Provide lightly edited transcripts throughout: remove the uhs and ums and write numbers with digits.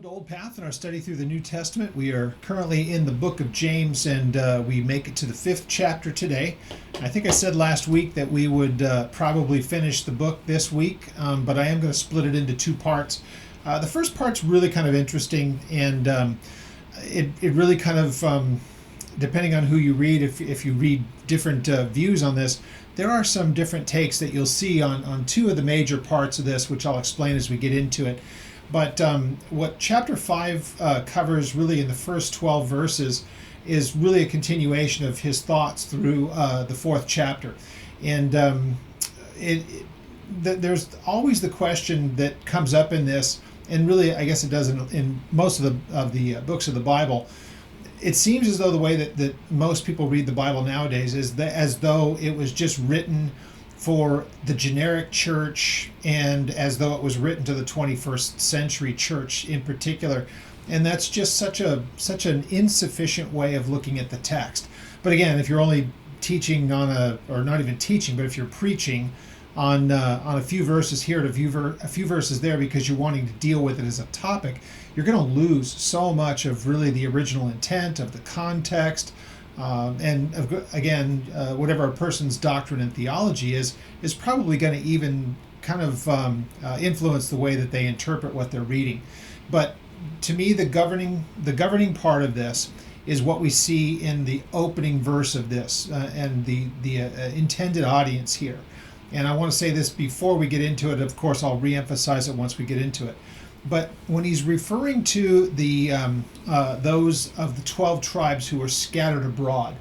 Old Path in our study through the New Testament. We are currently in the book of James, and we make it to the 5th chapter today. I think I said last week that we would probably finish the book this week, but I am going to split it into two parts. The first part's really kind of interesting, and it really kind of, depending on who you read, if you read different views on this, there are some different takes that you'll see on two of the major parts of this, which I'll explain as we get into it. But what chapter 5 covers really in the first 12 verses is really a continuation of his thoughts through the 4th chapter. And there's always the question that comes up in this, and really I guess it does in most of the books of the Bible. It seems as though the way that most people read the Bible nowadays is that as though it was just written for the generic church, and as though it was written to the 21st century church in particular. And that's just such an insufficient way of looking at the text. But again, if you're only teaching or not even teaching, but if you're preaching on a few verses here and a few verses there because you're wanting to deal with it as a topic, you're going to lose so much of really the original intent of the context. And again, whatever a person's doctrine and theology is probably going to even kind of influence the way that they interpret what they're reading. But to me, the governing part of this is what we see in the opening verse of this and the intended audience here. And I want to say this before we get into it. Of course, I'll reemphasize it once we get into it. But when he's referring to the those of the 12 tribes who are scattered abroad,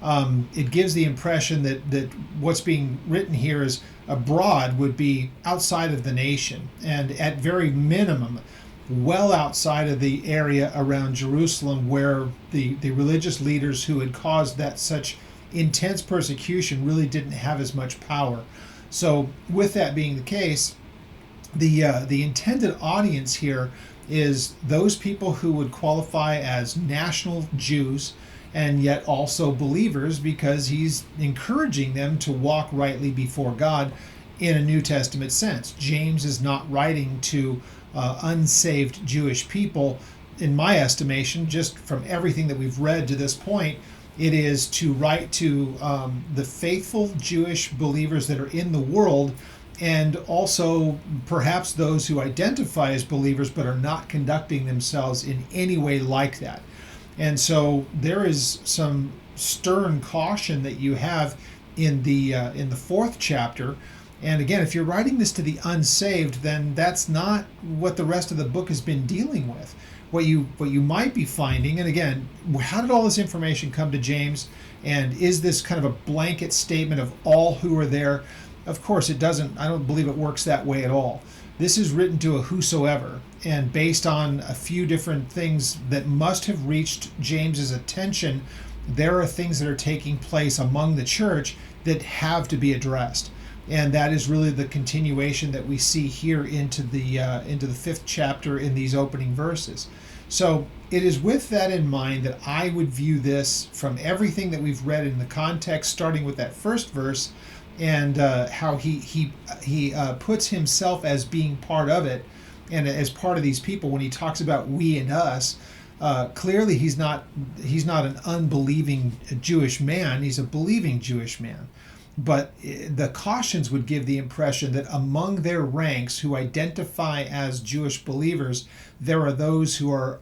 it gives the impression that what's being written here is abroad would be outside of the nation, and at very minimum, well outside of the area around Jerusalem where the religious leaders who had caused that such intense persecution really didn't have as much power. So with that being the case, the intended audience here is those people who would qualify as national Jews and yet also believers, because he's encouraging them to walk rightly before God in a New Testament sense. James is not writing to unsaved Jewish people, in my estimation, just from everything that we've read to this point. It is to write to the faithful Jewish believers that are in the world, and also perhaps those who identify as believers but are not conducting themselves in any way like that. And so there is some stern caution that you have in the 4th chapter. And again, if you're writing this to the unsaved, then that's not what the rest of the book has been dealing with. What you might be finding, and again, how did all this information come to James? And is this kind of a blanket statement of all who are there? Of course it doesn't. I don't believe it works that way at all. This is written to a whosoever, and based on a few different things that must have reached James's attention, there are things that are taking place among the church that have to be addressed. And that is really the continuation that we see here into the 5th chapter in these opening verses. So it is with that in mind that I would view this from everything that we've read in the context, starting with that first verse, and how he puts himself as being part of it and as part of these people. When he talks about we and us, clearly he's not an unbelieving Jewish man. He's a believing Jewish man. But the cautions would give the impression that among their ranks who identify as Jewish believers, there are those who are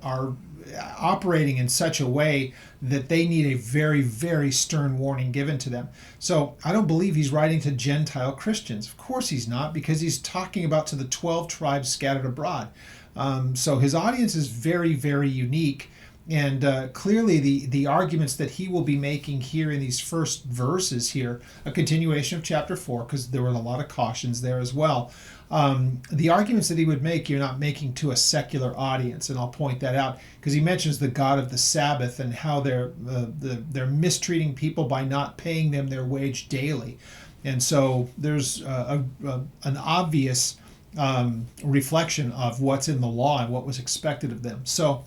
operating in such a way that they need a very, very stern warning given to them. So I don't believe he's writing to Gentile Christians. Of course he's not, because he's talking about to the 12 tribes scattered abroad. So his audience is very, very unique. And clearly the arguments that he will be making here in these first verses here, a continuation of chapter 4, because there were a lot of cautions there as well. The arguments that he would make, you're not making to a secular audience, and I'll point that out, because he mentions the God of the Sabbath and how they're mistreating people by not paying them their wage daily. And so there's an obvious reflection of what's in the law and what was expected of them. So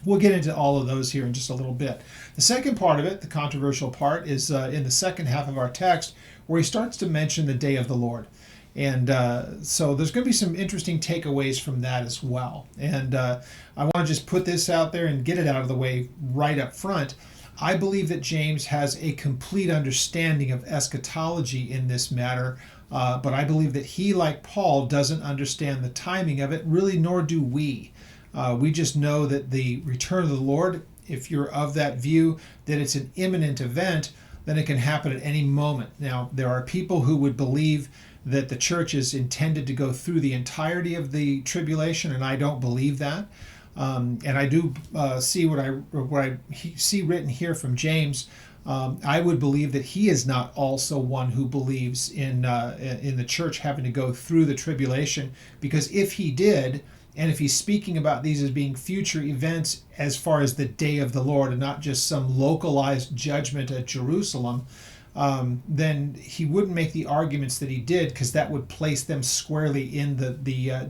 we'll get into all of those here in just a little bit. The second part of it, the controversial part, is in the second half of our text, where he starts to mention the day of the Lord. And so there's going to be some interesting takeaways from that as well. And I want to just put this out there and get it out of the way right up front. I believe that James has a complete understanding of eschatology in this matter, but I believe that he, like Paul, doesn't understand the timing of it, really, nor do we. We just know that the return of the Lord, if you're of that view, that it's an imminent event, then it can happen at any moment. Now, there are people who would believe that the church is intended to go through the entirety of the tribulation, and I don't believe that. And I do see what I see written here from James. I would believe that he is not also one who believes in the church having to go through the tribulation, because if he did, and if he's speaking about these as being future events as far as the day of the Lord and not just some localized judgment at Jerusalem, then he wouldn't make the arguments that he did, because that would place them squarely in the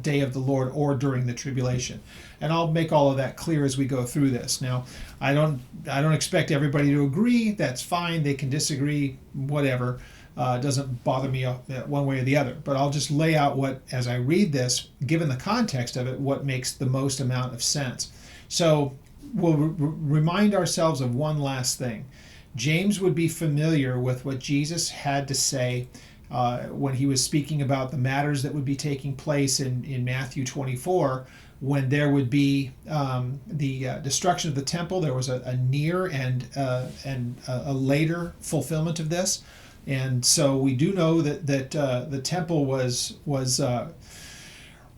day of the Lord or during the tribulation. And I'll make all of that clear as we go through this. Now, I don't expect everybody to agree. That's fine. They can disagree, whatever. It doesn't bother me one way or the other. But I'll just lay out what, as I read this, given the context of it, what makes the most amount of sense. So we'll remind ourselves of one last thing. James would be familiar with what Jesus had to say when he was speaking about the matters that would be taking place in Matthew 24, when there would be the destruction of the temple. There was a near and a later fulfillment of this. And so we do know that the temple was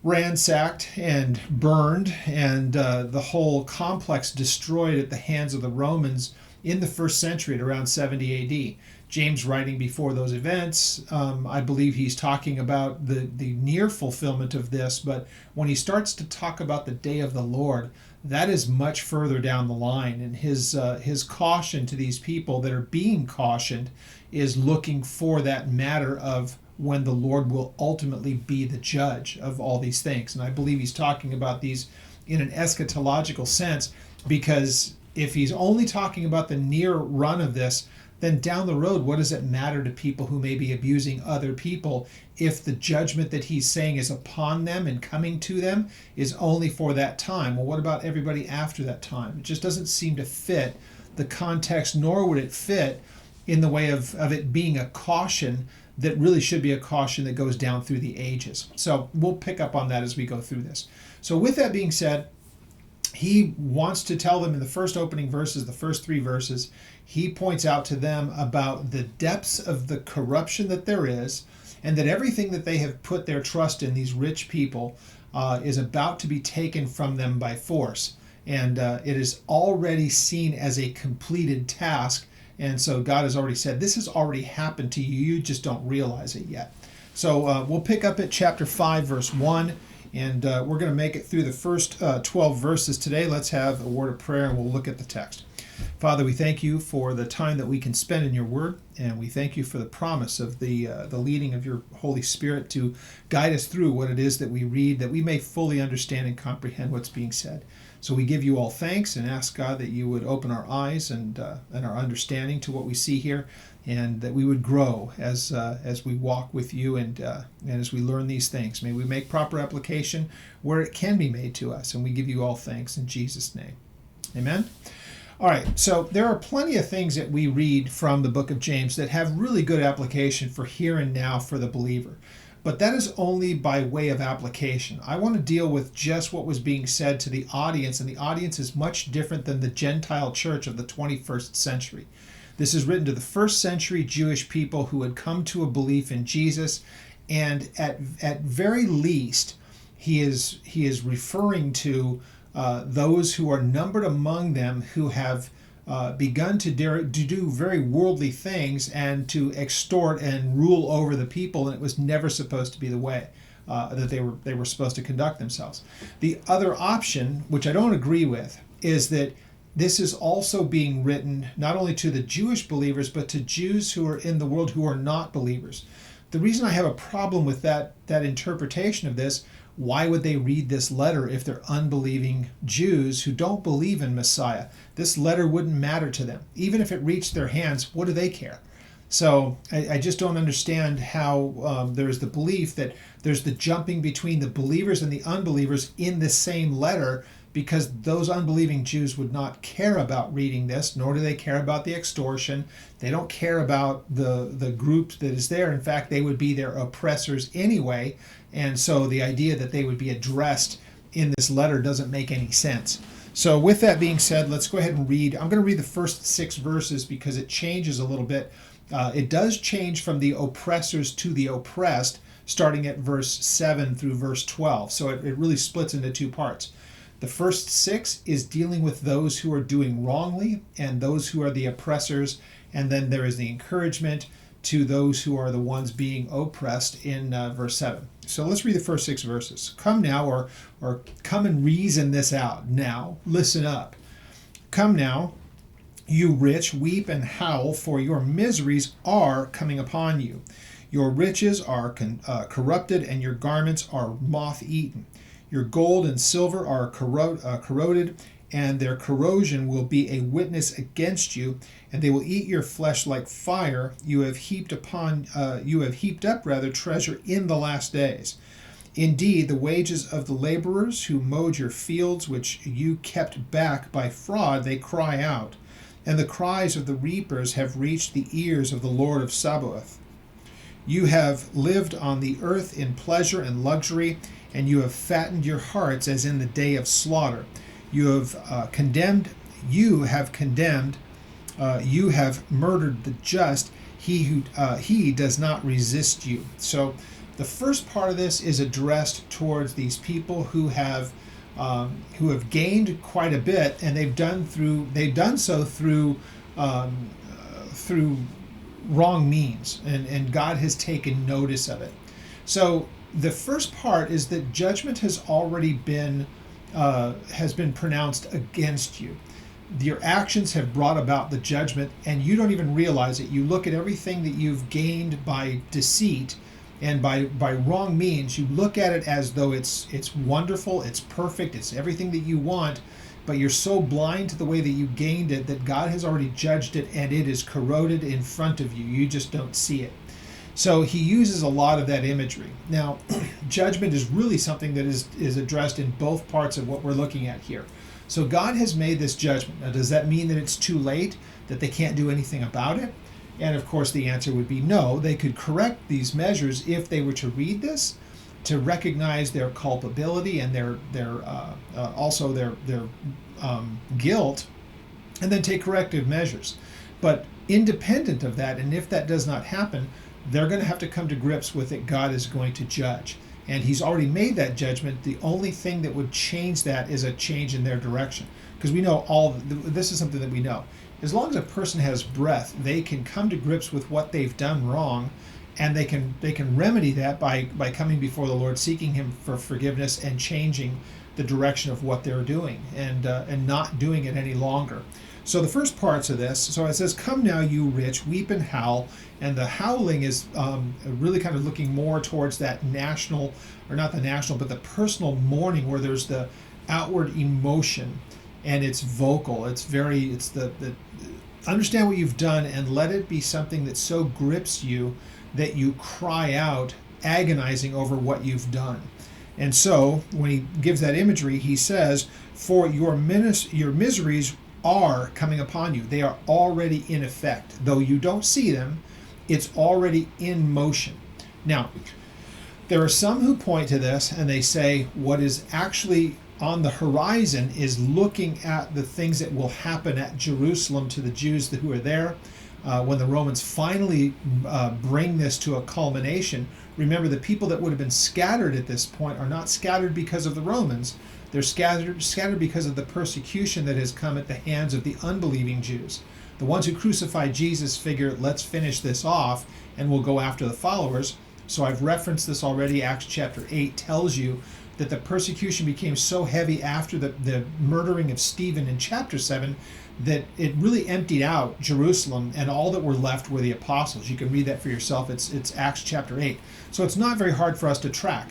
ransacked and burned, and the whole complex destroyed at the hands of the Romans in the first century at around 70 A.D. James, writing before those events, I believe he's talking about the near fulfillment of this, but when he starts to talk about the day of the Lord, that is much further down the line. And his caution to these people that are being cautioned is looking for that matter of when the Lord will ultimately be the judge of all these things. And I believe he's talking about these in an eschatological sense, because if he's only talking about the near run of this, then down the road, what does it matter to people who may be abusing other people if the judgment that he's saying is upon them and coming to them is only for that time? Well, what about everybody after that time? It just doesn't seem to fit the context, nor would it fit in the way of it being a caution that really should be a caution that goes down through the ages. So we'll pick up on that as we go through this. So with that being said, he wants to tell them in the first opening verses, the first 3 verses, he points out to them about the depths of the corruption that there is, and that everything that they have put their trust in, these rich people, is about to be taken from them by force. And it is already seen as a completed task. And so God has already said, this has already happened to you. You just don't realize it yet. So we'll pick up at chapter 5, verse 1. And we're going to make it through the first 12 verses today. Let's have a word of prayer and we'll look at the text. Father, we thank you for the time that we can spend in your word, and we thank you for the promise of the leading of your Holy Spirit to guide us through what it is that we read, that we may fully understand and comprehend what's being said. So we give you all thanks and ask, God, that you would open our eyes and our understanding to what we see here, and that we would grow as we walk with you and as we learn these things. May we make proper application where it can be made to us, and we give you all thanks in Jesus' name. Amen. All right, so there are plenty of things that we read from the book of James that have really good application for here and now for the believer. But that is only by way of application. I want to deal with just what was being said to the audience, and the audience is much different than the Gentile church of the 21st century. This is written to the first century Jewish people who had come to a belief in Jesus, and at very least, he is referring to those who are numbered among them who have begun to do very worldly things and to extort and rule over the people, and it was never supposed to be the way that they were supposed to conduct themselves. The other option, which I don't agree with, is that this is also being written not only to the Jewish believers, but to Jews who are in the world who are not believers. The reason I have a problem with that interpretation of this, why would they read this letter if they're unbelieving Jews who don't believe in Messiah? This letter wouldn't matter to them. Even if it reached their hands, what do they care? So I just don't understand how there's the belief that there's the jumping between the believers and the unbelievers in the same letter, because those unbelieving Jews would not care about reading this, nor do they care about the extortion. They don't care about the group that is there. In fact, they would be their oppressors anyway. And so the idea that they would be addressed in this letter doesn't make any sense. So with that being said, let's go ahead and read. I'm going to read the first 6 verses because it changes a little bit. It does change from the oppressors to the oppressed, starting at verse 7 through verse 12. So it really splits into 2 parts. The first 6 is dealing with those who are doing wrongly and those who are the oppressors. And then there is the encouragement to those who are the ones being oppressed in verse 7. So let's read the first 6 verses. Come now, or come and reason this out now. Listen up. Come now, you rich, weep and howl, for your miseries are coming upon you. Your riches are corrupted, and your garments are moth-eaten. Your gold and silver are corroded, and their corrosion will be a witness against you, and they will eat your flesh like fire. You have heaped up treasure in the last days. Indeed, the wages of the laborers who mowed your fields, which you kept back by fraud, they cry out, and the cries of the reapers have reached the ears of the Lord of Sabaoth. You have lived on the earth in pleasure and luxury, and you have fattened your hearts as in the day of slaughter. You have you have murdered the just. He does not resist you. So the first part of this is addressed towards these people who have gained quite a bit, and they've done so through wrong means, and God has taken notice of it. So the first part is that judgment has already been pronounced against you. Your actions have brought about the judgment, and you don't even realize it. You look at everything that you've gained by deceit and by wrong means. You look at it as though it's wonderful, it's perfect, it's everything that you want, but you're so blind to the way that you gained it that God has already judged it, and it is corroded in front of you. You just don't see it. So he uses a lot of that imagery. Now, judgment is really something that is addressed in both parts of what we're looking at here. So God has made this judgment. Now, does that mean that it's too late, that they can't do anything about it? And of course, the answer would be no. They could correct these measures if they were to read this, to recognize their culpability and their guilt, and then take corrective measures. But independent of that, and if that does not happen, they're going to have to come to grips with it. God is going to judge. And he's already made that judgment. The only thing that would change that is a change in their direction. Because we know this is something that we know. As long as a person has breath, they can come to grips with what they've done wrong, and they can remedy that by coming before the Lord, seeking him for forgiveness and changing the direction of what they're doing, and not doing it any longer. So the first parts of this, so it says, come now, you rich, weep and howl. And the howling is really kind of looking more towards that national, or not the national, but the personal mourning, where there's the outward emotion, and it's vocal. It's the understand what you've done, and let it be something that so grips you that you cry out, agonizing over what you've done. And so when he gives that imagery, he says, for your miseries are coming upon you. They are already in effect. Though you don't see them, it's already in motion. Now, there are some who point to this and they say what is actually on the horizon is looking at the things that will happen at Jerusalem to the Jews who are there when the Romans finally bring this to a culmination. Remember, the people that would have been scattered at this point are not scattered because of the Romans. They're scattered because of the persecution that has come at the hands of the unbelieving Jews. The ones who crucified Jesus figure, let's finish this off, and we'll go after the followers. So I've referenced this already. Acts chapter 8 tells you that the persecution became so heavy after the murdering of Stephen in chapter 7 that it really emptied out Jerusalem, and all that were left were the apostles. You can read that for yourself. It's Acts chapter 8. So it's not very hard for us to track.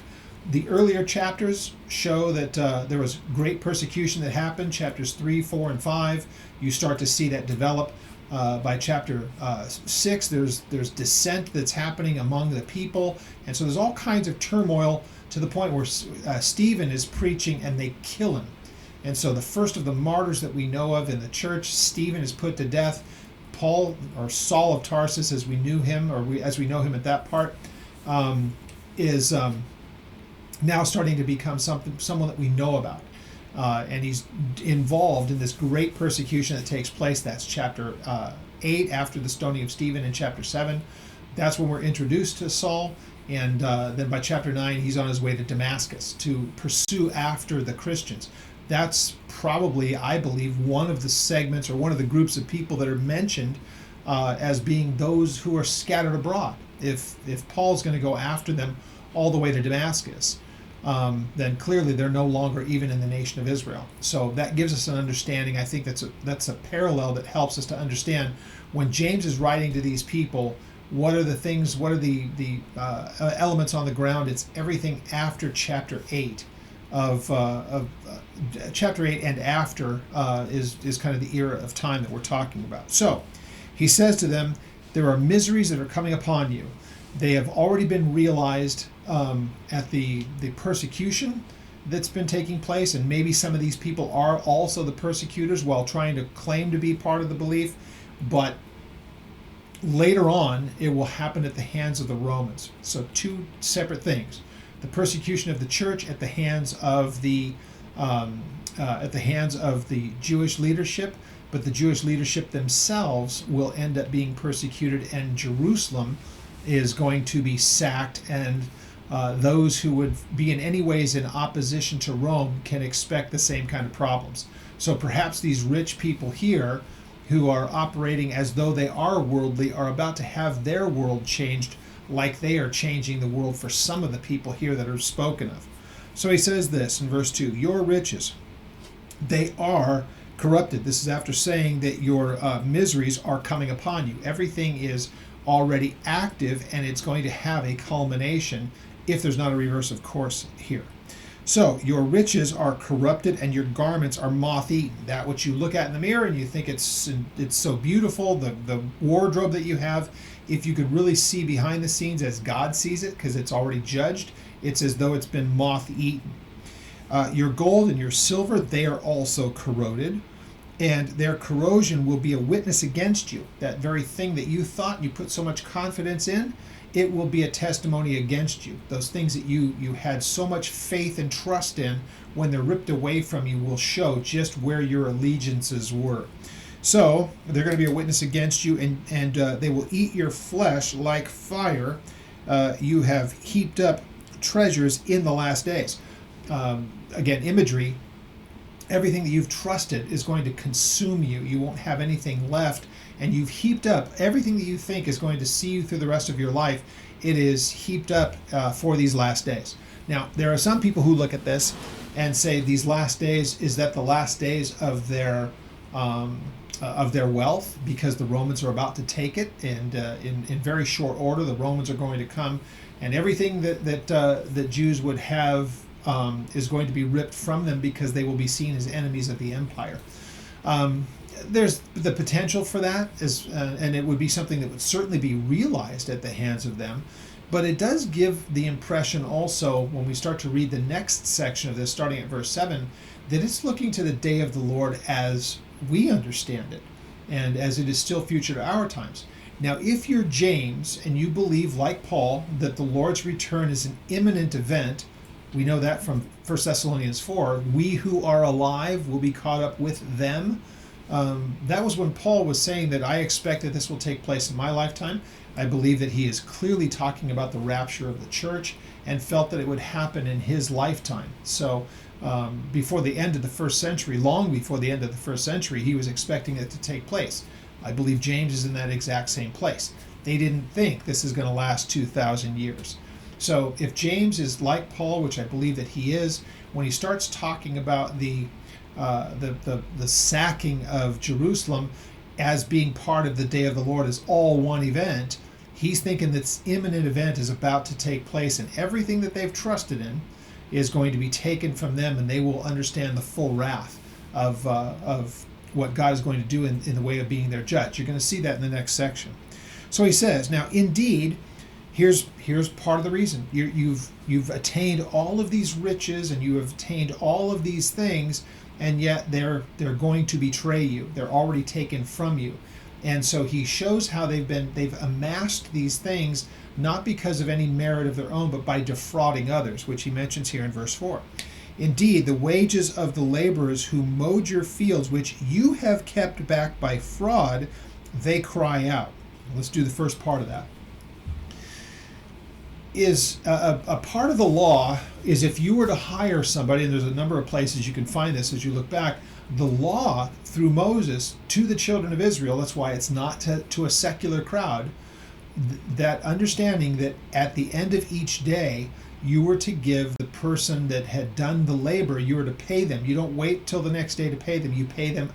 The earlier chapters show that there was great persecution that happened. Chapters 3, 4, and 5, you start to see that develop. By chapter 6, there's dissent that's happening among the people, and so there's all kinds of turmoil to the point where Stephen is preaching and they kill him. And so the first of the martyrs that we know of in the church, Stephen, is put to death. Paul, or Saul of Tarsus, as we knew him, as we know him at that part, is now starting to become someone that we know about. And he's involved in this great persecution that takes place. That's chapter 8, after the stoning of Stephen, in chapter 7. That's when we're introduced to Saul. And then by chapter 9, he's on his way to Damascus to pursue after the Christians. That's probably, I believe, one of the segments or one of the groups of people that are mentioned as being those who are scattered abroad. If Paul's going to go after them all the way to Damascus, then clearly they're no longer even in the nation of Israel. So that gives us an understanding. I think that's a parallel that helps us to understand when James is writing to these people, what are the things, what are the elements on the ground. It's everything after chapter 8 of chapter 8 and after is kind of the era of time that we're talking about. So he says to them, there are miseries that are coming upon you. They have already been realized at the persecution that's been taking place, and maybe some of these people are also the persecutors while trying to claim to be part of the belief, but later on it will happen at the hands of the Romans. So two separate things: the persecution of the church at the hands of the Jewish leadership, but the Jewish leadership themselves will end up being persecuted, and Jerusalem is going to be sacked, and those who would be in any ways in opposition to Rome can expect the same kind of problems. So perhaps these rich people here who are operating as though they are worldly are about to have their world changed, like they are changing the world for some of the people here that are spoken of. So he says this in verse 2, your riches, they are corrupted. This is after saying that your miseries are coming upon you. Everything is already active, and it's going to have a culmination if there's not a reverse of course here. So your riches are corrupted, and your garments are moth-eaten. That which you look at in the mirror and you think it's so beautiful, the wardrobe that you have, if you could really see behind the scenes as God sees it, because it's already judged, it's as though it's been moth-eaten. Your gold and your silver, they are also corroded, and their corrosion will be a witness against you. That very thing that you thought you put so much confidence in, it will be a testimony against you. Those things that you had so much faith and trust in, when they're ripped away from you, will show just where your allegiances were. So they're going to be a witness against you, and they will eat your flesh like fire. You have heaped up treasures in the last days. Again, imagery. Everything that you've trusted is going to consume you. You won't have anything left, and you've heaped up everything that you think is going to see you through the rest of your life. It is heaped up for these last days. Now, there are some people who look at this and say these last days, is that the last days of their wealth, because the Romans are about to take it, and in very short order the Romans are going to come, and everything that Jews would have is going to be ripped from them, because they will be seen as enemies of the empire. There's the potential for that, and it would be something that would certainly be realized at the hands of them. But it does give the impression also, when we start to read the next section of this, starting at verse 7, that it's looking to the day of the Lord as we understand it, and as it is still future to our times. Now, if you're James and you believe, like Paul, that the Lord's return is an imminent event, we know that from 1 Thessalonians 4, we who are alive will be caught up with them. That was when Paul was saying that I expect that this will take place in my lifetime. I believe that he is clearly talking about the rapture of the church, and felt that it would happen in his lifetime. So before the end of the first century, long before the end of the first century, he was expecting it to take place. I believe James is in that exact same place. They didn't think this is going to last 2,000 years. So if James is like Paul, which I believe that he is, when he starts talking about the sacking of Jerusalem as being part of the day of the Lord, as all one event, he's thinking this imminent event is about to take place, and everything that they've trusted in is going to be taken from them, and they will understand the full wrath of what God is going to do in the way of being their judge. You're going to see that in the next section. So he says, now indeed, here's part of the reason. You've attained all of these riches and you have attained all of these things, and yet they're going to betray you. They're already taken from you. And so he shows how they've amassed these things not because of any merit of their own, but by defrauding others, which he mentions here in verse 4. Indeed, the wages of the laborers who mowed your fields, which you have kept back by fraud, they cry out. Let's do the first part of that. Is a part of the law is if you were to hire somebody, and there's a number of places you can find this as you look back, the law through Moses to the children of Israel, that's why it's not to a secular crowd, that understanding that at the end of each day, you were to give the person that had done the labor, you were to pay them. You don't wait till the next day to pay them. You pay them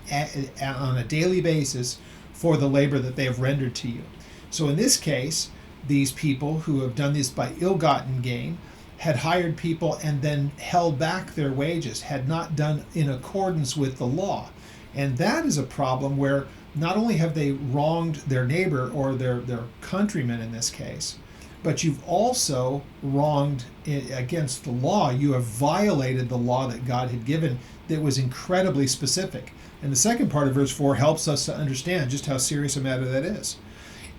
on a daily basis for the labor that they have rendered to you. So in this case, these people who have done this by ill-gotten gain had hired people and then held back their wages, had not done in accordance with the law. And that is a problem where not only have they wronged their neighbor or their countrymen in this case, but you've also wronged against the law. You have violated the law that God had given that was incredibly specific. And the second part of verse 4 helps us to understand just how serious a matter that is.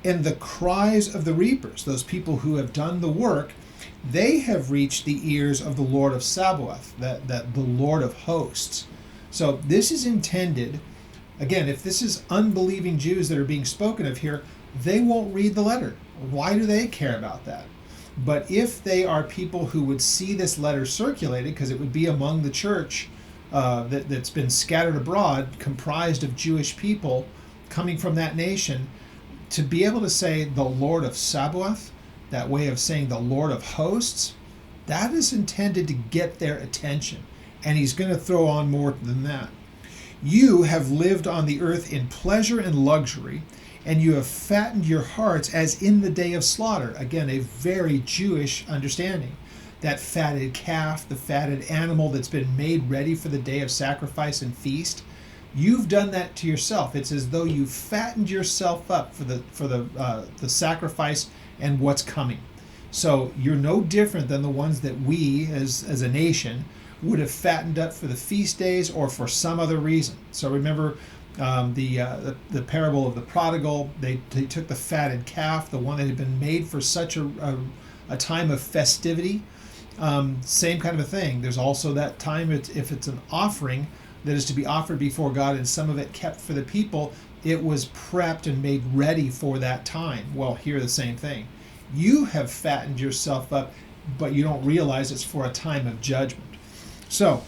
And the cries of the reapers, those people who have done the work, they have reached the ears of the Lord of Sabaoth, that the Lord of hosts. So this is intended, again, if this is unbelieving Jews that are being spoken of here, they won't read the letter. Why do they care about that? But if they are people who would see this letter circulated, because it would be among the church that's been scattered abroad, comprised of Jewish people coming from that nation, to be able to say the Lord of Sabaoth, that way of saying the Lord of hosts, that is intended to get their attention. And he's going to throw on more than that. You have lived on the earth in pleasure and luxury, and you have fattened your hearts as in the day of slaughter. Again, a very Jewish understanding. That fatted calf, the fatted animal that's been made ready for the day of sacrifice and feast. You've done that to yourself. It's as though you fattened yourself up for the sacrifice and what's coming. So you're no different than the ones that we, as a nation, would have fattened up for the feast days or for some other reason. So remember the parable of the prodigal. They took the fatted calf, the one that had been made for such a time of festivity. Same kind of a thing. There's also that time, if it's an offering that is to be offered before God and some of it kept for the people, it was prepped and made ready for that time. Well, here the same thing. You have fattened yourself up, but you don't realize it's for a time of judgment. So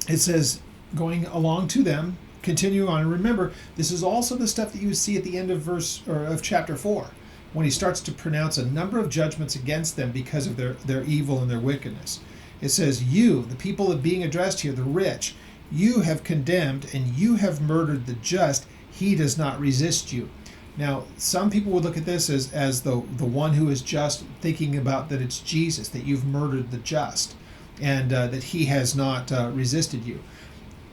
it says, going along to them, continue on. And remember, this is also the stuff that you see at the end of chapter 4, when he starts to pronounce a number of judgments against them because of their evil and their wickedness. It says, you, the people that being addressed here, the rich, you have condemned and you have murdered the just. He does not resist you. Now, some people would look at this as the one who is just, thinking about that it's Jesus, that you've murdered the just, and that he has not resisted you.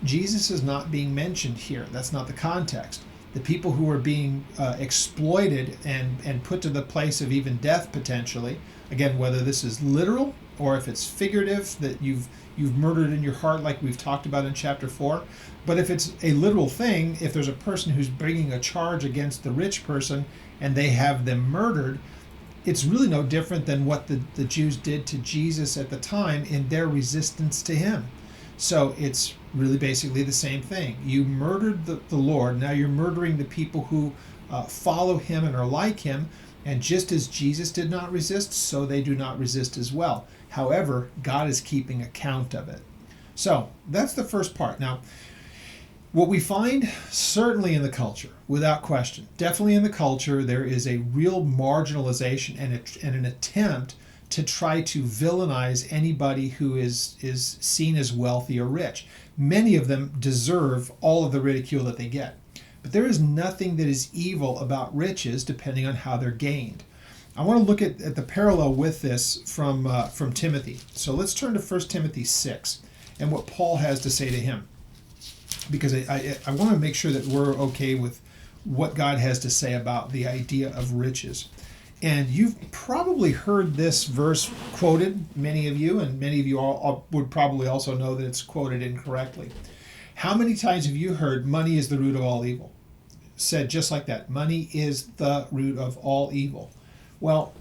Jesus is not being mentioned here. That's not the context. The people who are being exploited and put to the place of even death potentially, again, whether this is literal or if it's figurative, that you've murdered in your heart like we've talked about in chapter 4. But if it's a literal thing, if there's a person who's bringing a charge against the rich person and they have them murdered, it's really no different than what the Jews did to Jesus at the time in their resistance to him. So it's really basically the same thing. You murdered the Lord, now you're murdering the people who follow him and are like him, and just as Jesus did not resist, so they do not resist as well. However, God is keeping account of it. So that's the first part. Now, what we find certainly in the culture, without question, definitely in the culture, there is a real marginalization and an attempt to try to villainize anybody who is seen as wealthy or rich. Many of them deserve all of the ridicule that they get. But there is nothing that is evil about riches depending on how they're gained. I want to look at the parallel with this from Timothy. So let's turn to 1 Timothy 6 and what Paul has to say to him. because I want to make sure that we're okay with what God has to say about the idea of riches. And you've probably heard this verse quoted, many of you, and many of you all would probably also know that it's quoted incorrectly. How many times have you heard money is the root of all evil? Said just like that. Money is the root of all evil. Well,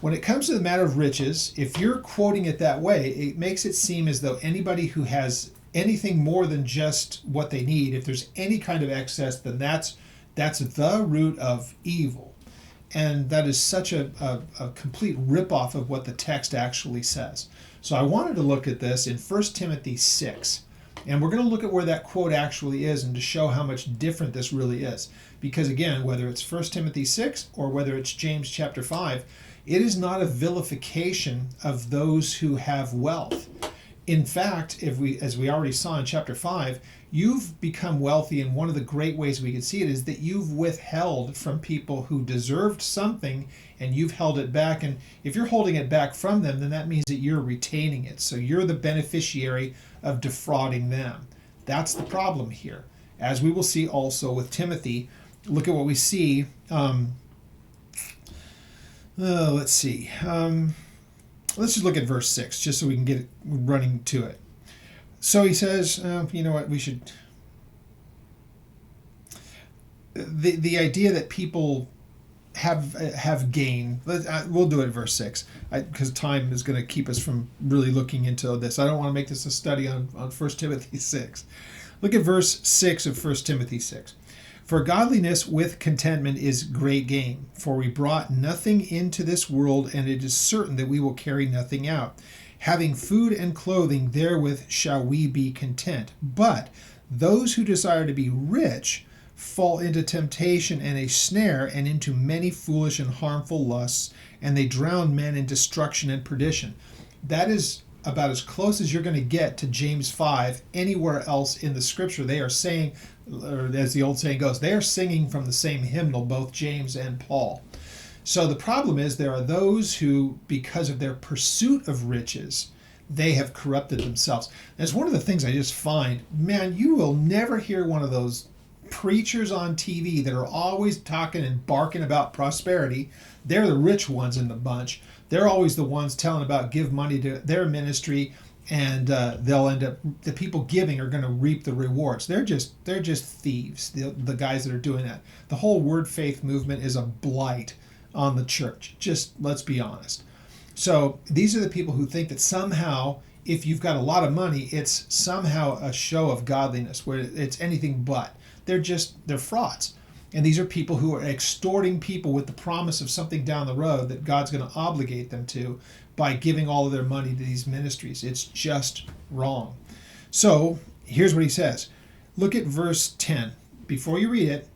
when it comes to the matter of riches, if you're quoting it that way, it makes it seem as though anybody who has anything more than just what they need, if there's any kind of excess, then that's the root of evil. And that is such a complete ripoff of what the text actually says. So I wanted to look at this in 1 Timothy 6. And we're going to look at where that quote actually is and to show how much different this really is. Because again, whether it's 1 Timothy 6 or whether it's James chapter 5, it is not a vilification of those who have wealth. In fact, as we already saw in chapter 5, you've become wealthy, and one of the great ways we can see it is that you've withheld from people who deserved something, and you've held it back. And if you're holding it back from them, then that means that you're retaining it. So you're the beneficiary of defrauding them. That's the problem here. As we will see also with Timothy, look at what we see. Let's see. Let's just look at verse 6, just so we can get running to it. So he says, you know what, we should... The idea that people have gain, we'll do it at verse 6, because time is going to keep us from really looking into this. I don't want to make this a study on 1 Timothy 6. Look at verse 6 of 1 Timothy 6. For godliness with contentment is great gain, for we brought nothing into this world, and it is certain that we will carry nothing out. Having food and clothing, therewith shall we be content. But those who desire to be rich fall into temptation and a snare, and into many foolish and harmful lusts, and they drown men in destruction and perdition. That is about as close as you're going to get to James 5 anywhere else in the scripture. They are saying, or as the old saying goes, they are singing from the same hymnal, both James and Paul. So the problem is there are those who, because of their pursuit of riches, they have corrupted themselves. That's one of the things I just find, man, you will never hear one of those preachers on TV that are always talking and barking about prosperity. They're the rich ones in the bunch. They're always the ones telling about give money to their ministry, and they'll end up, the people giving are going to reap the rewards. They're just thieves, the guys that are doing that. The whole word faith movement is a blight on the church. Just let's be honest. So these are the people who think that somehow if you've got a lot of money, it's somehow a show of godliness, where it's anything but. They're frauds. And these are people who are extorting people with the promise of something down the road that God's going to obligate them to by giving all of their money to these ministries. It's just wrong. So here's what he says. Look at verse 10. Before you read it,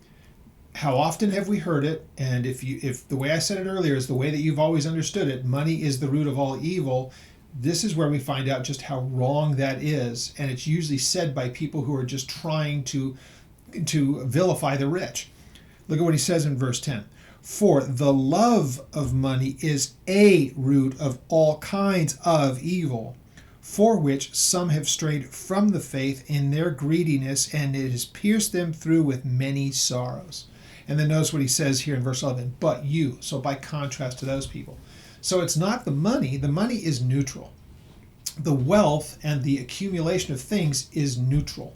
how often have we heard it? And if the way I said it earlier is the way that you've always understood it, money is the root of all evil, this is where we find out just how wrong that is. And it's usually said by people who are just trying to vilify the rich. Look at what he says in verse 10. For the love of money is a root of all kinds of evil, for which some have strayed from the faith in their greediness, and it has pierced them through with many sorrows. And then notice what he says here in verse 11, but you. So by contrast to those people. So it's not the money. The money is neutral. The wealth and the accumulation of things is neutral.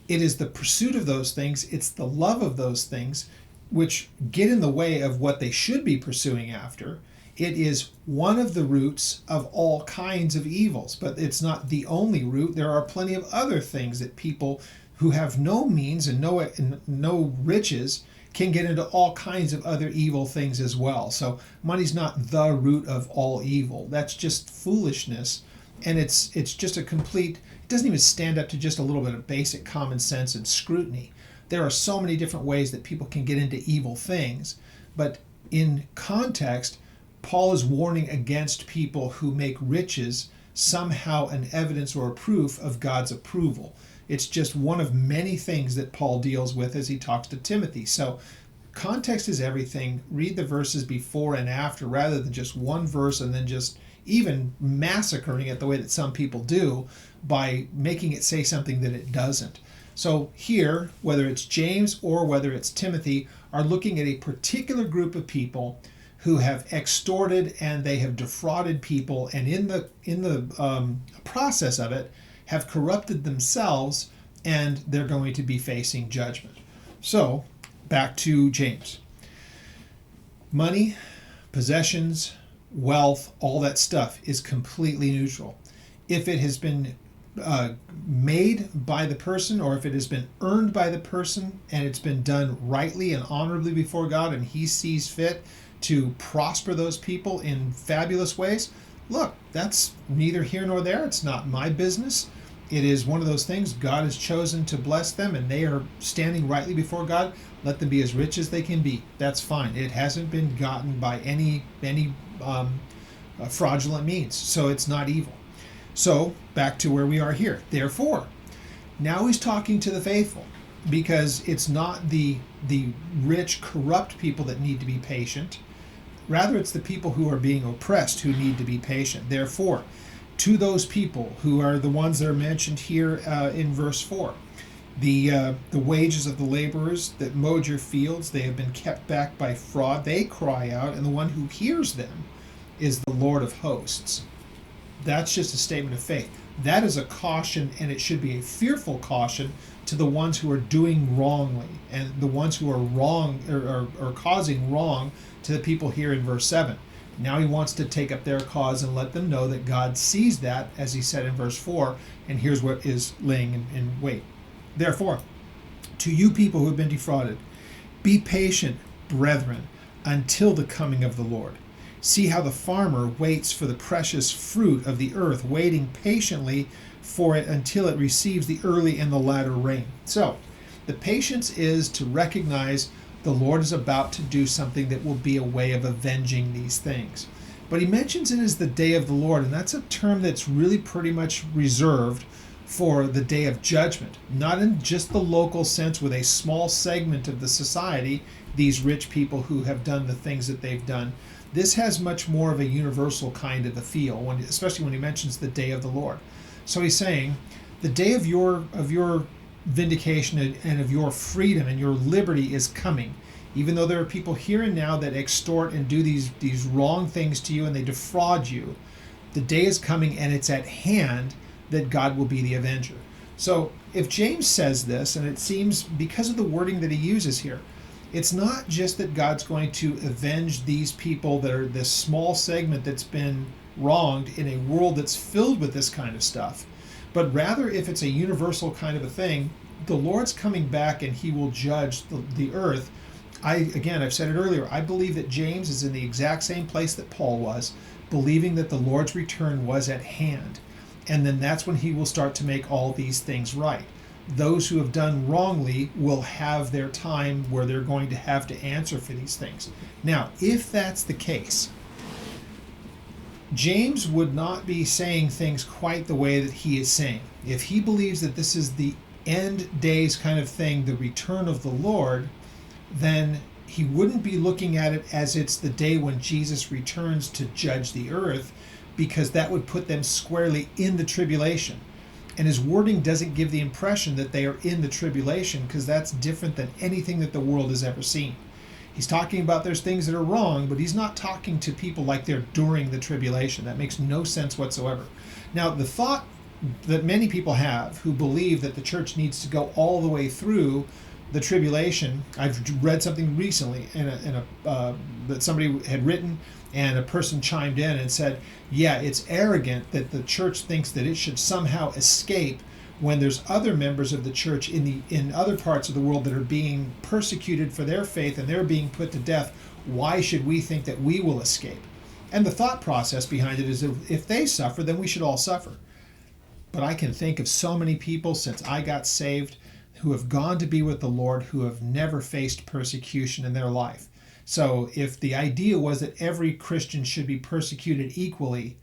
It is the pursuit of those things, it's the love of those things, which get in the way of what they should be pursuing after. It is one of the roots of all kinds of evils, but it's not the only root. There are plenty of other things that people who have no means and no riches can get into all kinds of other evil things as well. So money's not the root of all evil. That's just foolishness, and it's just a complete... It doesn't even stand up to just a little bit of basic common sense and scrutiny. There are so many different ways that people can get into evil things, but in context, Paul is warning against people who make riches somehow an evidence or a proof of God's approval. It's just one of many things that Paul deals with as he talks to Timothy. So context is everything. Read the verses before and after rather than just one verse and then just even massacring it the way that some people do by making it say something that it doesn't. So here, whether it's James or whether it's Timothy, are looking at a particular group of people who have extorted and they have defrauded people, and in the process of it have corrupted themselves, and they're going to be facing judgment. So back to James. Money, possessions, wealth, all that stuff is completely neutral. If it has been made by the person, or if it has been earned by the person, and it's been done rightly and honorably before God, and he sees fit to prosper those people in fabulous ways, look, that's neither here nor there. It's not my business. It is one of those things. God has chosen to bless them, and they are standing rightly before God. Let them be as rich as they can be. That's fine. It hasn't been gotten by any fraudulent means, so it's not evil. So back to where we are here. Therefore, now he's talking to the faithful, because it's not the rich, corrupt people that need to be patient. Rather, it's the people who are being oppressed who need to be patient. Therefore, to those people who are the ones that are mentioned here in verse 4, the wages of the laborers that mowed your fields, they have been kept back by fraud. They cry out, and the one who hears them is the Lord of hosts. That's just a statement of faith. That is a caution, and it should be a fearful caution to the ones who are doing wrongly, and the ones who are wrong or causing wrong to the people here in verse 7. Now he wants to take up their cause and let them know that God sees that, as he said in verse 4, and here's what is laying in wait. Therefore, to you people who have been defrauded, be patient, brethren, until the coming of the Lord. See how the farmer waits for the precious fruit of the earth, waiting patiently for it until it receives the early and the latter rain. So, the patience is to recognize the Lord is about to do something that will be a way of avenging these things. But he mentions it as the day of the Lord, and that's a term that's really pretty much reserved for the day of judgment, not in just the local sense with a small segment of the society, these rich people who have done the things that they've done. This has much more of a universal kind of a feel, especially when he mentions the day of the Lord. So he's saying, the day of your vindication and of your freedom and your liberty is coming. Even though there are people here and now that extort and do these wrong things to you and they defraud you, the day is coming, and it's at hand that God will be the avenger. So if James says this, and it seems because of the wording that he uses here, it's not just that God's going to avenge these people that are this small segment that's been wronged in a world that's filled with this kind of stuff, but rather if it's a universal kind of a thing, the Lord's coming back and he will judge the earth. I've said it earlier, I believe that James is in the exact same place that Paul was, believing that the Lord's return was at hand. And then that's when he will start to make all these things right. Those who have done wrongly will have their time where they're going to have to answer for these things. Now, if that's the case, James would not be saying things quite the way that he is saying. If he believes that this is the end days kind of thing, the return of the Lord, then he wouldn't be looking at it as it's the day when Jesus returns to judge the earth, because that would put them squarely in the tribulation. And his wording doesn't give the impression that they are in the tribulation, because that's different than anything that the world has ever seen. He's talking about there's things that are wrong, but he's not talking to people like they're during the tribulation. That makes no sense whatsoever. Now, the thought that many people have who believe that the church needs to go all the way through the tribulation, I've read something recently that somebody had written, and a person chimed in and said, yeah, it's arrogant that the church thinks that it should somehow escape when there's other members of the church in other parts of the world that are being persecuted for their faith and they're being put to death. Why should we think that we will escape? And the thought process behind it is, if they suffer, then we should all suffer. But I can think of so many people since I got saved who have gone to be with the Lord who have never faced persecution in their life. So if the idea was that every Christian should be persecuted equally,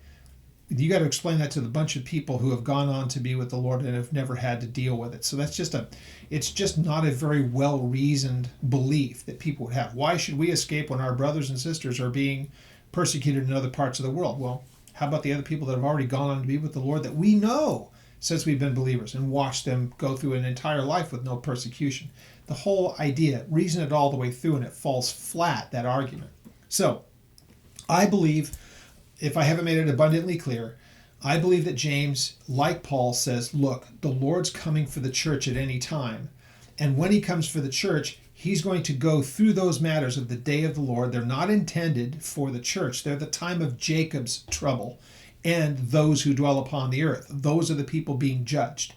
you got to explain that to the bunch of people who have gone on to be with the Lord and have never had to deal with it. So it's just not a very well-reasoned belief that people would have. Why should we escape when our brothers and sisters are being persecuted in other parts of the world? Well, how about the other people that have already gone on to be with the Lord that we know since we've been believers and watched them go through an entire life with no persecution. The whole idea, reason it all the way through, and it falls flat, that argument. So, I believe, if I haven't made it abundantly clear, I believe that James, like Paul, says, look, the Lord's coming for the church at any time. And when he comes for the church, he's going to go through those matters of the day of the Lord. They're not intended for the church. They're the time of Jacob's trouble and those who dwell upon the earth. Those are the people being judged.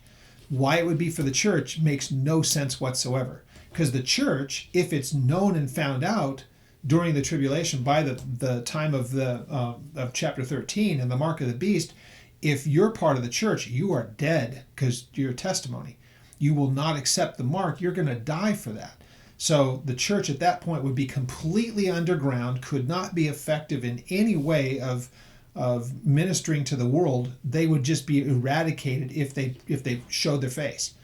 Why it would be for the church makes no sense whatsoever. Because the church, if it's known and found out during the tribulation by the time of of chapter 13 and the mark of the beast, if you're part of the church, you are dead because your testimony. You will not accept the mark. You're going to die for that. So the church at that point would be completely underground, could not be effective in any way of ministering to the world. They would just be eradicated if they showed their face.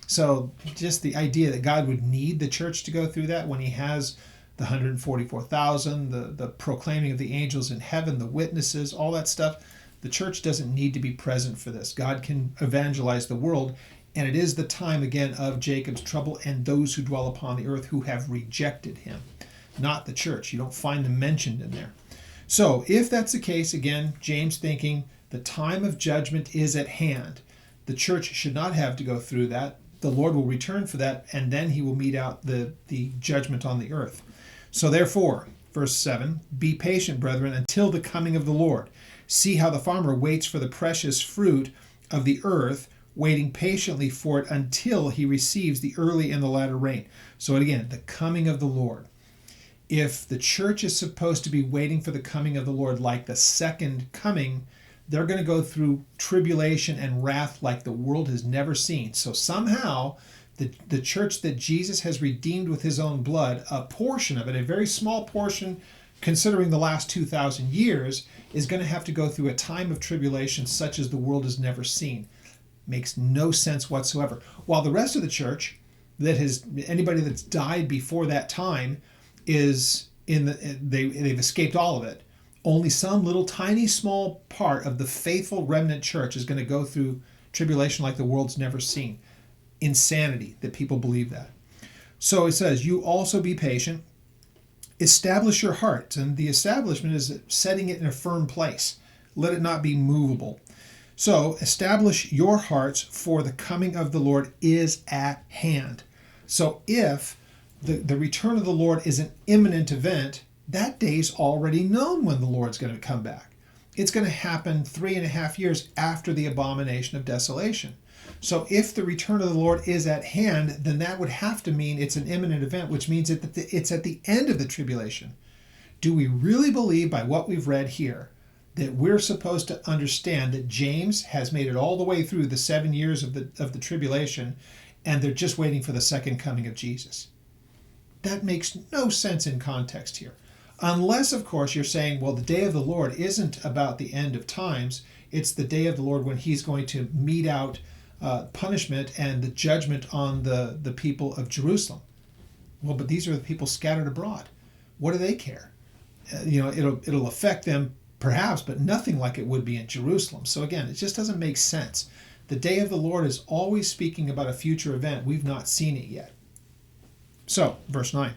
So just the idea that God would need the church to go through that when he has the 144,000, the proclaiming of the angels in heaven, the witnesses, all that stuff, the church doesn't need to be present for this. God can evangelize the world, and it is the time again of Jacob's trouble and those who dwell upon the earth who have rejected him, not the church. You don't find them mentioned in there. So if that's the case, again, James thinking the time of judgment is at hand. The church should not have to go through that. The Lord will return for that, and then he will mete out the judgment on the earth. So therefore, verse 7, be patient, brethren, until the coming of the Lord. See how the farmer waits for the precious fruit of the earth, waiting patiently for it until he receives the early and the latter rain. So again, the coming of the Lord. If the church is supposed to be waiting for the coming of the Lord like the second coming, they're going to go through tribulation and wrath like the world has never seen. So somehow, the church that Jesus has redeemed with his own blood, a portion of it, a very small portion, considering the last 2,000 years, is going to have to go through a time of tribulation such as the world has never seen. Makes no sense whatsoever. While the rest of the church, anybody that's died before that time, they've escaped all of it. Only some little tiny small part of the faithful remnant church is going to go through tribulation like the world's never seen. Insanity that people believe that. So it says, you also be patient, establish your heart. And the establishment is setting it in a firm place. Let it not be movable. So establish your hearts, for the coming of the Lord is at hand. So if the return of the Lord is an imminent event, that day's already known when the Lord's going to come back. It's going to happen 3.5 years after the abomination of desolation. So if the return of the Lord is at hand, then that would have to mean it's an imminent event, which means that it's at the end of the tribulation. Do we really believe by what we've read here that we're supposed to understand that James has made it all the way through the 7 years of the tribulation, and they're just waiting for the second coming of Jesus? That makes no sense in context here. Unless, of course, you're saying, well, the day of the Lord isn't about the end of times. It's the day of the Lord when he's going to mete out punishment and the judgment on the people of Jerusalem. Well, but these are the people scattered abroad. What do they care? It'll affect them perhaps, but nothing like it would be in Jerusalem. So again, it just doesn't make sense. The day of the Lord is always speaking about a future event. We've not seen it yet. So, verse 9.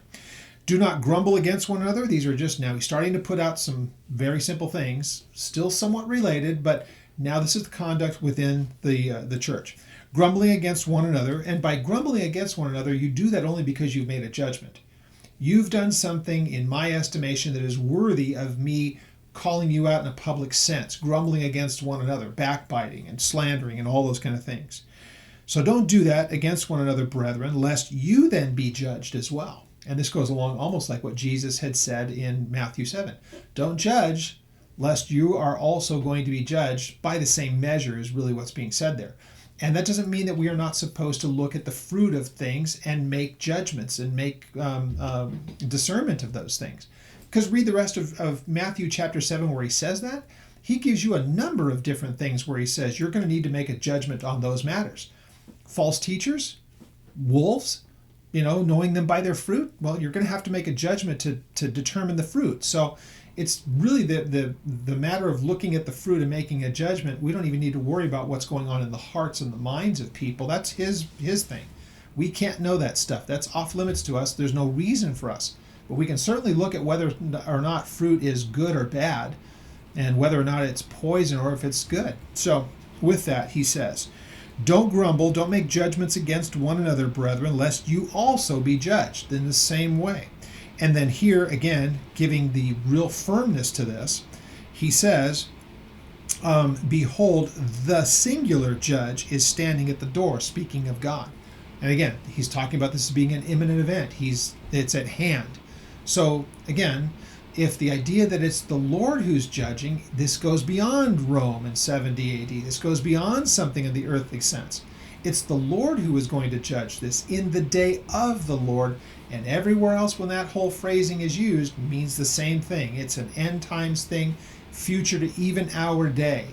Do not grumble against one another. These are just now, he's starting to put out some very simple things, still somewhat related, but now this is the conduct within the church. Grumbling against one another, and by grumbling against one another, you do that only because you've made a judgment. You've done something, in my estimation, that is worthy of me calling you out in a public sense, grumbling against one another, backbiting and slandering and all those kind of things. So don't do that against one another, brethren, lest you then be judged as well. And this goes along almost like what Jesus had said in Matthew 7. Don't judge, lest you are also going to be judged by the same measure, is really what's being said there. And that doesn't mean that we are not supposed to look at the fruit of things and make judgments and make discernment of those things. Because read the rest of Matthew chapter 7 where he says that. He gives you a number of different things where he says you're going to need to make a judgment on those matters. False teachers, wolves, knowing them by their fruit, well, you're going to have to make a judgment to determine the fruit. So it's really the matter of looking at the fruit and making a judgment. We don't even need to worry about what's going on in the hearts and the minds of people. That's his thing. We can't know that stuff. That's off limits to us. There's no reason for us. But we can certainly look at whether or not fruit is good or bad, and whether or not it's poison or if it's good. So with that, he says, don't grumble, don't make judgments against one another, brethren, lest you also be judged in the same way. And then here, again, giving the real firmness to this, he says, behold, the singular judge is standing at the door, speaking of God. And again, he's talking about this as being an imminent event. It's at hand. So again, if the idea that it's the Lord who's judging, this goes beyond Rome in 70 AD. This goes beyond something in the earthly sense. It's the Lord who is going to judge this in the day of the Lord. And everywhere else when that whole phrasing is used means the same thing. It's an end times thing, future to even our day.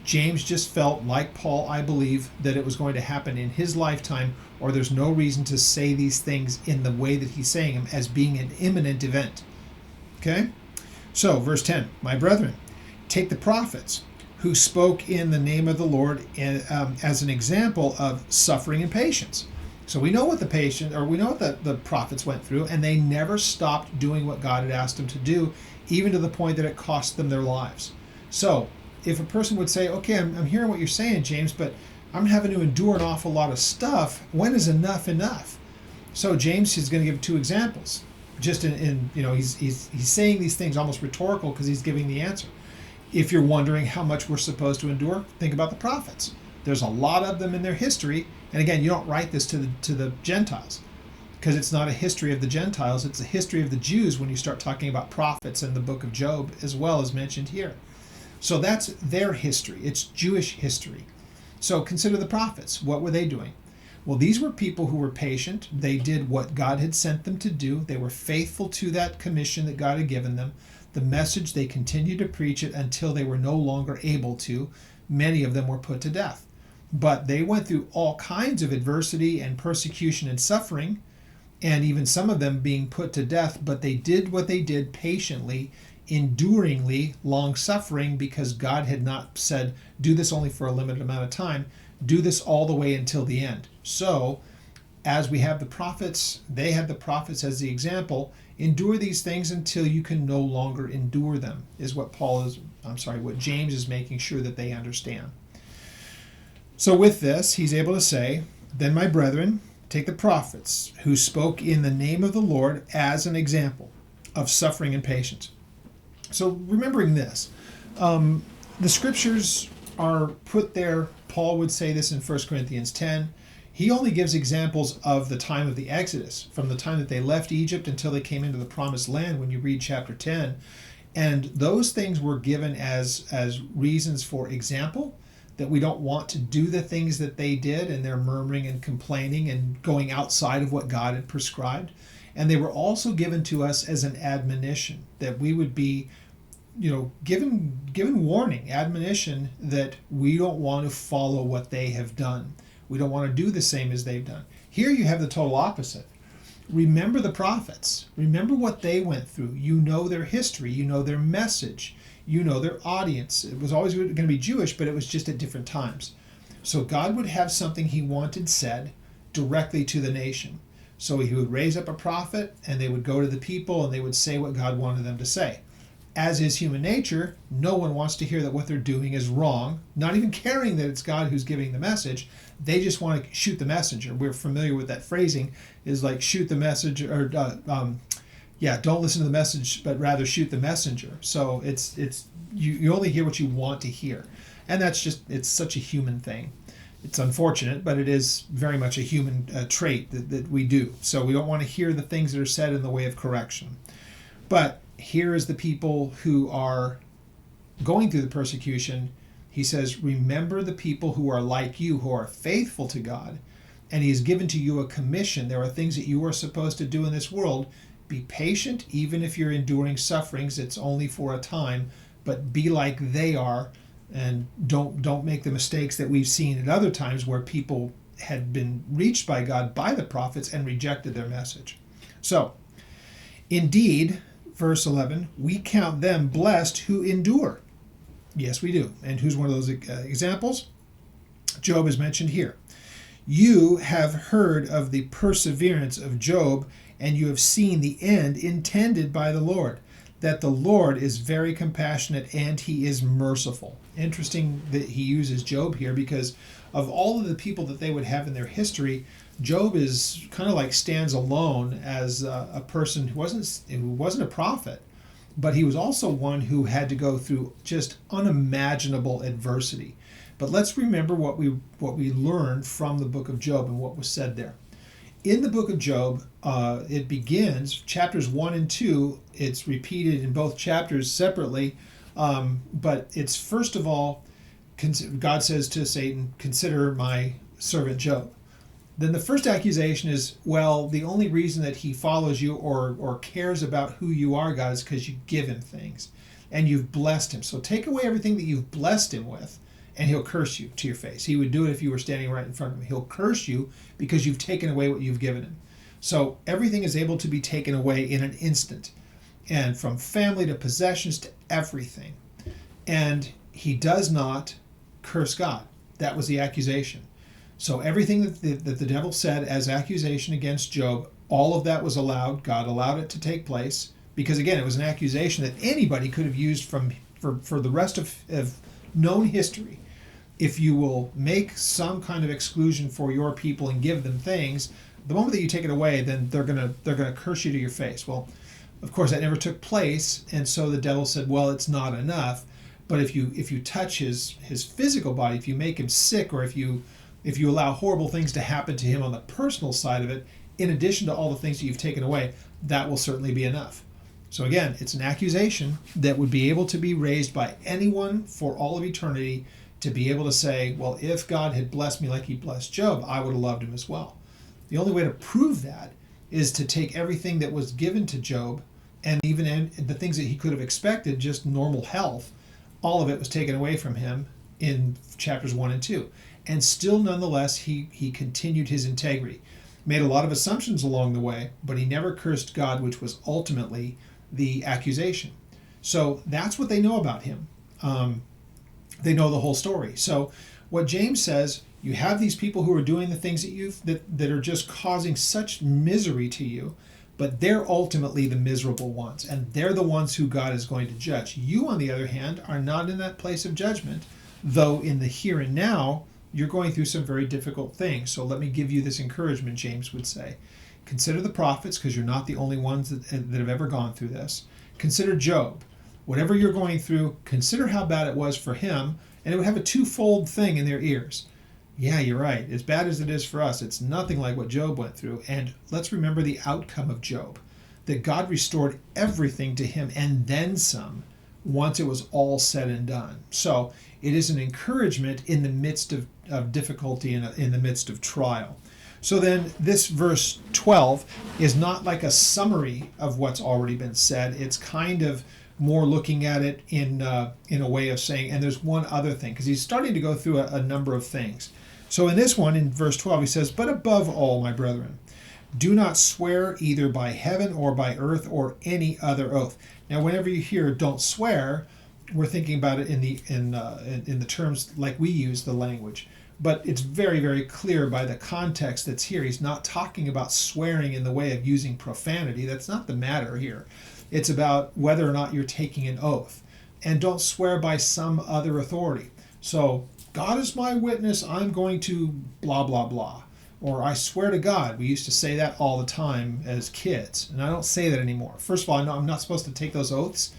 James just felt, like Paul, I believe, that it was going to happen in his lifetime, or there's no reason to say these things in the way that he's saying them as being an imminent event. Okay? So, verse 10, my brethren, take the prophets who spoke in the name of the Lord as an example of suffering and patience. So we know what the prophets went through, and they never stopped doing what God had asked them to do, even to the point that it cost them their lives. So if a person would say, okay, I'm hearing what you're saying, James, but I'm having to endure an awful lot of stuff. When is enough enough? So James is going to give two examples. Just he's saying these things almost rhetorical because he's giving the answer. If you're wondering how much we're supposed to endure, think about the prophets. There's a lot of them in their history. And again, you don't write this to the Gentiles, because it's not a history of the Gentiles. It's a history of the Jews when you start talking about prophets in the book of Job, as well as mentioned here. So that's their history. It's Jewish history. So consider the prophets. What were they doing? Well, these were people who were patient. They did what God had sent them to do. They were faithful to that commission that God had given them. The message, they continued to preach it until they were no longer able to. Many of them were put to death. But they went through all kinds of adversity and persecution and suffering, and even some of them being put to death, but they did what they did patiently, enduringly, long-suffering, because God had not said, do this only for a limited amount of time, do this all the way until the end. So, as we have the prophets, they had the prophets as the example, endure these things until you can no longer endure them, is what what James is making sure that they understand. So with this, he's able to say, then my brethren, take the prophets who spoke in the name of the Lord as an example of suffering and patience. So remembering this, the scriptures are put there. Paul would say this in 1 Corinthians 10. He only gives examples of the time of the Exodus, from the time that they left Egypt until they came into the promised land when you read chapter 10. And those things were given as reasons for example, that we don't want to do the things that they did, and they're murmuring and complaining and going outside of what God had prescribed. And they were also given to us as an admonition, that we would be, given warning, admonition, that we don't want to follow what they have done. We don't want to do the same as they've done. Here you have the total opposite. Remember the prophets. Remember what they went through. You know their history. You know their message. You know their audience. It was always going to be Jewish, but it was just at different times. So God would have something he wanted said directly to the nation. So he would raise up a prophet, and they would go to the people, and they would say what God wanted them to say. As is human nature, no one wants to hear that what they're doing is wrong, not even caring that it's God who's giving the message. They just want to shoot the messenger. We're familiar with that phrasing, is like shoot the message, or don't listen to the message, but rather shoot the messenger. So it's you only hear what you want to hear. And it's such a human thing. It's unfortunate, but it is very much a human trait that we do. So we don't want to hear the things that are said in the way of correction. But here is the people who are going through the persecution. He says, remember the people who are like you, who are faithful to God, and he has given to you a commission. There are things that you are supposed to do in this world. Be patient, even if you're enduring sufferings. It's only for a time, but be like they are, and don't make the mistakes that we've seen at other times where people had been reached by God by the prophets and rejected their message. So, indeed, verse 11, we count them blessed who endure. Yes, we do. And who's one of those examples? Job is mentioned here. You have heard of the perseverance of Job, and you have seen the end intended by the Lord, that the Lord is very compassionate and he is merciful. Interesting that he uses Job here, because of all of the people that they would have in their history, Job is kind of like stands alone as a person who wasn't a prophet, but he was also one who had to go through just unimaginable adversity. But let's remember what we learned from the book of Job and what was said there. In the book of Job, it begins, chapters 1 and 2, it's repeated in both chapters separately, but it's first of all, God says to Satan, consider my servant Job. Then the first accusation is, well, the only reason that he follows you or cares about who you are, God, is because you give him things and you've blessed him. So take away everything that you've blessed him with, and he'll curse you to your face. He would do it if you were standing right in front of him. He'll curse you because you've taken away what you've given him. So everything is able to be taken away in an instant, and from family to possessions to everything. And he does not curse God. That was the accusation. So everything that the devil said as accusation against Job, all of that was allowed. God allowed it to take place because, again, it was an accusation that anybody could have used for the rest of known history. If you will make some kind of exclusion for your people and give them things, the moment that you take it away, then they're gonna curse you to your face. Well, of course, that never took place, and so the devil said, well, it's not enough. But if you touch his physical body, if you make him sick, or if you allow horrible things to happen to him on the personal side of it, in addition to all the things that you've taken away, that will certainly be enough. So again, it's an accusation that would be able to be raised by anyone for all of eternity, to be able to say, well, if God had blessed me like he blessed Job, I would have loved him as well. The only way to prove that is to take everything that was given to Job, and even the things that he could have expected, just normal health, all of it was taken away from him in chapters 1 and 2. And still, nonetheless, he continued his integrity. Made a lot of assumptions along the way, but he never cursed God, which was ultimately the accusation. So that's what they know about him. They know the whole story. So what James says, you have these people who are doing the things that are just causing such misery to you, but they're ultimately the miserable ones, and they're the ones who God is going to judge. You, on the other hand, are not in that place of judgment, though in the here and now, you're going through some very difficult things. So let me give you this encouragement, James would say. Consider the prophets, because you're not the only ones that have ever gone through this. Consider Job. Whatever you're going through, consider how bad it was for him, and it would have a twofold thing in their ears. Yeah, you're right. As bad as it is for us, it's nothing like what Job went through. And let's remember the outcome of Job, that God restored everything to him and then some once it was all said and done. So it is an encouragement in the midst of difficulty, in the midst of trial. So then this verse 12 is not like a summary of what's already been said. It's kind of more looking at it in a way of saying, and there's one other thing, because he's starting to go through a number of things. So in this one, in verse 12, he says, but above all, my brethren, do not swear either by heaven or by earth or any other oath. Now, whenever you hear "don't swear," we're thinking about it in the terms like we use the language. But it's very, very clear by the context that's here. He's not talking about swearing in the way of using profanity. That's not the matter here. It's about whether or not you're taking an oath. And don't swear by some other authority. So, God is my witness, I'm going to blah, blah, blah. Or I swear to God. We used to say that all the time as kids. And I don't say that anymore. First of all, I know I'm not supposed to take those oaths.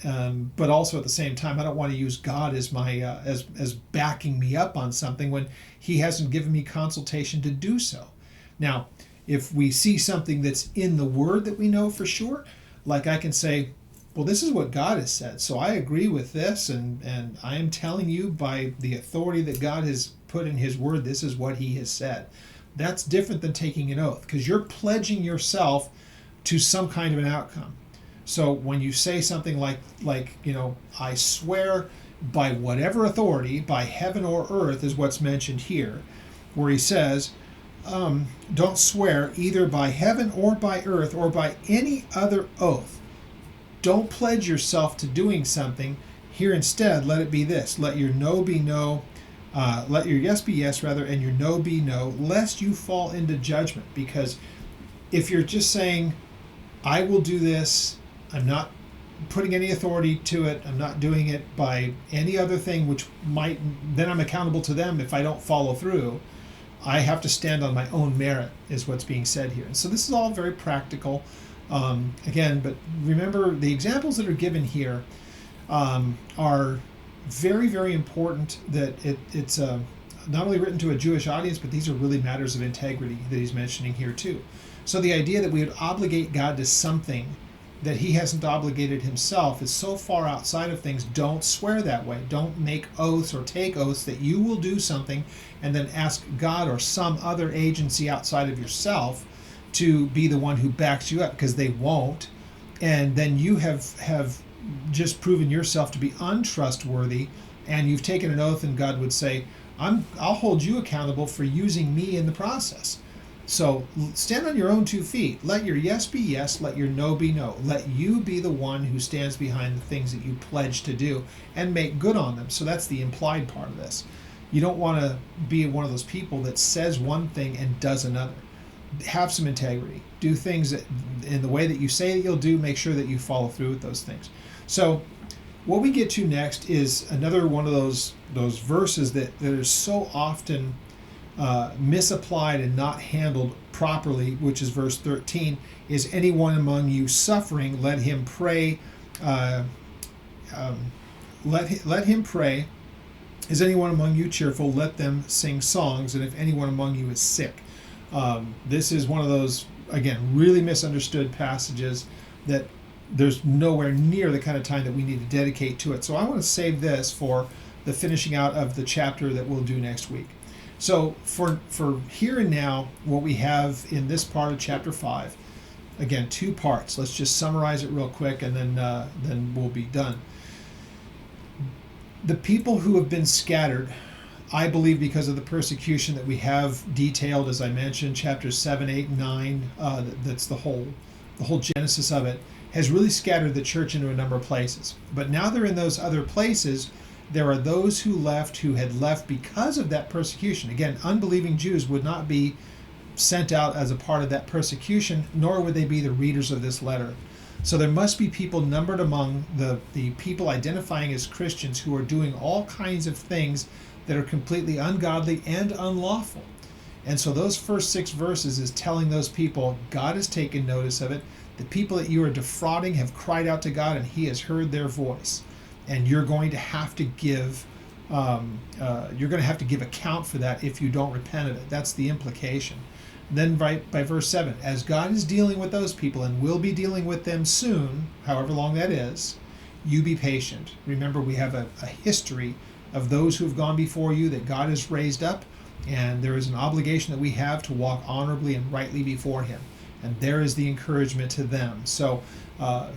But also at the same time, I don't want to use God as my as backing me up on something when he hasn't given me consultation to do so. Now, if we see something that's in the Word that we know for sure, like I can say, well, this is what God has said, so I agree with this, and I am telling you by the authority that God has put in his Word, this is what he has said. That's different than taking an oath, because you're pledging yourself to some kind of an outcome. So when you say something like I swear by whatever authority, by heaven or earth, is what's mentioned here, where he says, don't swear either by heaven or by earth or by any other oath. don't pledge yourself to doing something. Here instead, let it be this. Let your no be no. Let your yes be yes, rather, and your no be no, lest you fall into judgment. Because if you're just saying, I will do this, I'm not putting any authority to it, I'm not doing it by any other thing, which might, then I'm accountable to them if I don't follow through. I have to stand on my own merit, is what's being said here. And so this is all very practical. Again, but remember, the examples that are given here are very, very important, that it's not only written to a Jewish audience, but these are really matters of integrity that he's mentioning here too. So the idea that we would obligate God to something that he hasn't obligated himself is so far outside of things. Don't swear that way. Don't make oaths or take oaths that you will do something and then ask God or some other agency outside of yourself to be the one who backs you up, because they won't. And then you have just proven yourself to be untrustworthy, and you've taken an oath, and God would say, I'll hold you accountable for using me in the process. So stand on your own 2 feet. Let your yes be yes, let your no be no. Let you be the one who stands behind the things that you pledge to do and make good on them. So that's the implied part of this. You don't want to be one of those people that says one thing and does another. Have some integrity. Do things that, in the way that you say that you'll do. Make sure that you follow through with those things. So what we get to next is another one of those verses that are so often misapplied and not handled properly, which is verse 13. Is anyone among you suffering? Let him pray. Let him pray. Is anyone among you cheerful? Let them sing songs. And if anyone among you is sick. This is one of those, again, really misunderstood passages that there's nowhere near the kind of time that we need to dedicate to it. So I want to save this for the finishing out of the chapter that we'll do next week. So for here and now, what we have in this part of chapter 5, again, 2 parts. Let's just summarize it real quick, and then we'll be done. The people who have been scattered, I believe, because of the persecution that we have detailed, as I mentioned, chapters 7, 8, 9, that's the whole genesis of it, has really scattered the church into a number of places. But now they're in those other places. There are those who had left because of that persecution. Again, unbelieving Jews would not be sent out as a part of that persecution, nor would they be the readers of this letter. So there must be people numbered among the people identifying as Christians who are doing all kinds of things that are completely ungodly and unlawful. And so those first 6 verses is telling those people, God has taken notice of it. The people that you are defrauding have cried out to God, and he has heard their voice. And you're going to have to give account for that if you don't repent of it. That's the implication. Then by verse 7, as God is dealing with those people and will be dealing with them soon, however long that is, you be patient. Remember, we have a history of those who have gone before you that God has raised up, and there is an obligation that we have to walk honorably and rightly before him. And there is the encouragement to them. So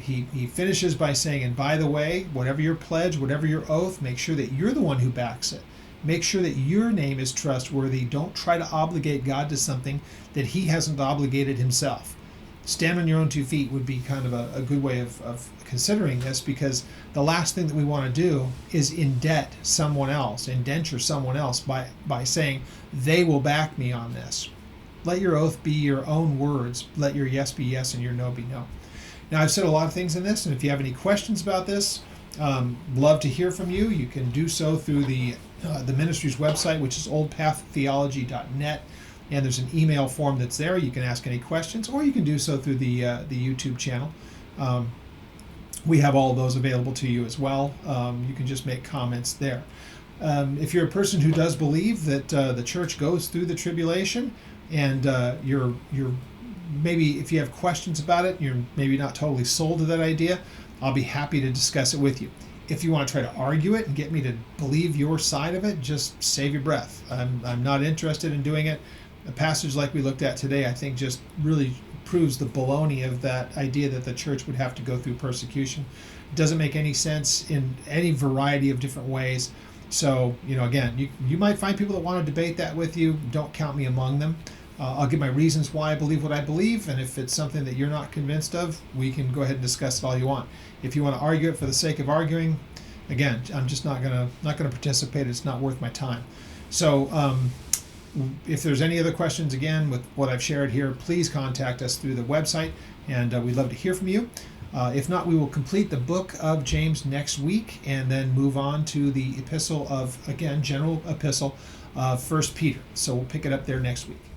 he finishes by saying, and by the way, whatever your pledge, whatever your oath, make sure that you're the one who backs it. Make sure that your name is trustworthy. Don't try to obligate God to something that he hasn't obligated himself. Stand on your own 2 feet would be kind of a good way of considering this, because the last thing that we want to do is indenture someone else by saying they will back me on this. Let your oath be your own words. Let your yes be yes and your no be no. Now, I've said a lot of things in this, and if you have any questions about this, love to hear from you. You can do so through the ministry's website, which is oldpaththeology.net, and there's an email form that's there. You can ask any questions, or you can do so through the YouTube channel. We have all of those available to you as well. You can just make comments there. If you're a person who does believe that the church goes through the tribulation, and you're maybe, if you have questions about it, you're maybe not totally sold to that idea, I'll be happy to discuss it with you. If you want to try to argue it and get me to believe your side of it, just save your breath. I'm not interested in doing it. A passage like we looked at today, I think, just really proves the baloney of that idea that the church would have to go through persecution. It doesn't make any sense in any variety of different ways. So, again, you might find people that want to debate that with you. Don't count me among them. I'll give my reasons why I believe what I believe, and if it's something that you're not convinced of, we can go ahead and discuss it all you want. If you want to argue it for the sake of arguing, again, I'm just not gonna participate. It's not worth my time. So if there's any other questions, again, with what I've shared here, please contact us through the website, and we'd love to hear from you. If not, we will complete the book of James next week and then move on to the epistle of, again, general epistle of 1 Peter. So we'll pick it up there next week.